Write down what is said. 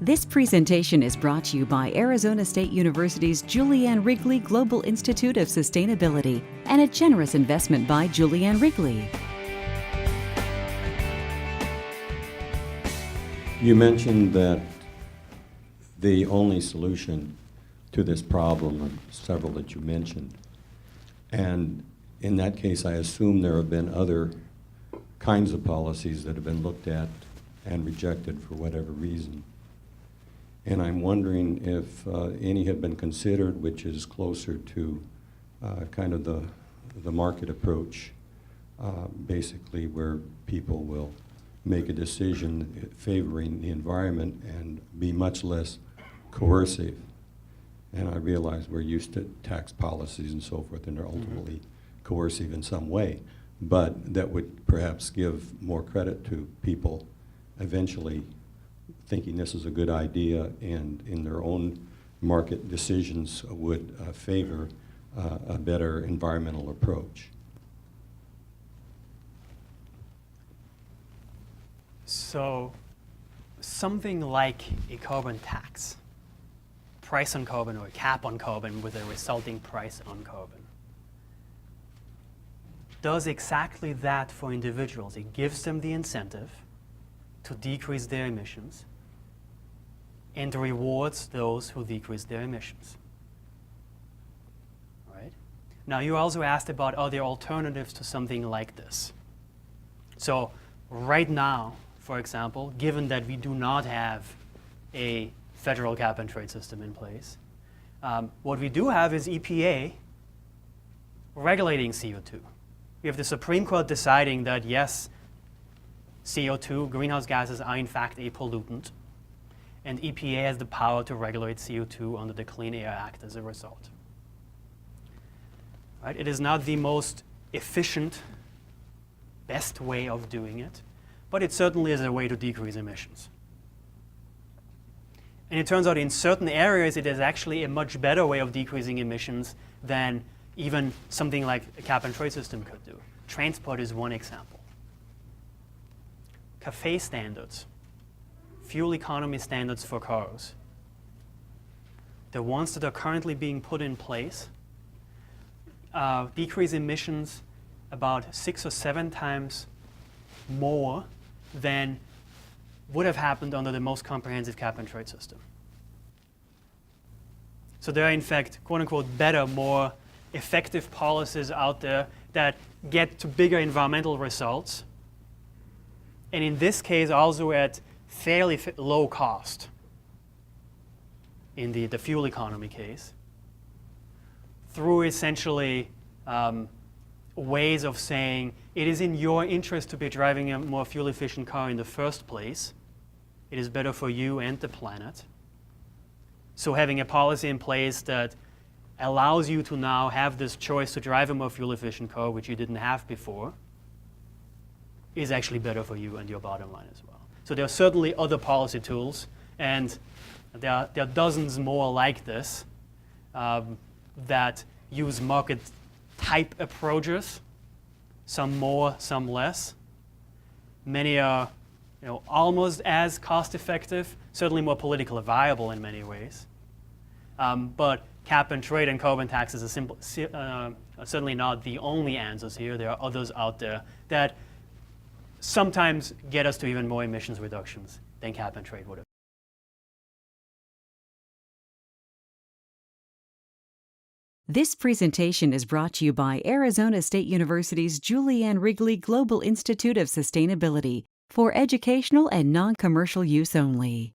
This presentation is brought to you by Arizona State University's Julianne Wrigley Global Institute of Sustainability and a generous investment by Julianne Wrigley. You mentioned that the only solution to this problem, or several that you mentioned, and in that case I assume there have been other kinds of policies that have been looked at and rejected for whatever reason. And I'm wondering if any have been considered, which is closer to kind of the market approach, basically where people will make a decision favoring the environment and be much less coercive. And I realize we're used to tax policies and so forth, and they're ultimately coercive in some way, but that would perhaps give more credit to people eventually thinking this is a good idea and in their own market decisions would favor a better environmental approach. So something like a carbon tax, price on carbon or a cap on carbon with a resulting price on carbon, does exactly that for individuals. It gives them the incentive to decrease their emissions and rewards those who decrease their emissions. Right? Now, you also asked about are there alternatives to something like this. So right now, for example, given that we do not have a federal cap and trade system in place, what we do have is EPA regulating CO2. We have the Supreme Court deciding that yes, CO2, greenhouse gases, are in fact a pollutant, and EPA has the power to regulate CO2 under the Clean Air Act as a result. Right? It is not the most efficient, best way of doing it, but it certainly is a way to decrease emissions. And it turns out in certain areas it is actually a much better way of decreasing emissions than even something like a cap and trade system could do. Transport is one example. CAFE standards, fuel economy standards for cars, the ones that are currently being put in place, decrease emissions about 6 or 7 times more than would have happened under the most comprehensive cap and trade system. So there are in fact, quote unquote, better, more effective policies out there that get to bigger environmental results, and in this case also at fairly low cost in the fuel economy case, through essentially ways of saying it is in your interest to be driving a more fuel efficient car in the first place. It is better for you and the planet. So having a policy in place that allows you to now have this choice to drive a more fuel efficient car, which you didn't have before, is actually better for you and your bottom line as well. So there are certainly other policy tools, and there are dozens more like this that use market type approaches, some more, some less. Many are almost as cost effective, certainly more politically viable in many ways. But cap and trade and carbon taxes are certainly not the only answers here. There are others out there that sometimes get us to even more emissions reductions than cap and trade would have. This presentation is brought to you by Arizona State University's Julianne Wrigley Global Institute of Sustainability for educational and non-commercial use only.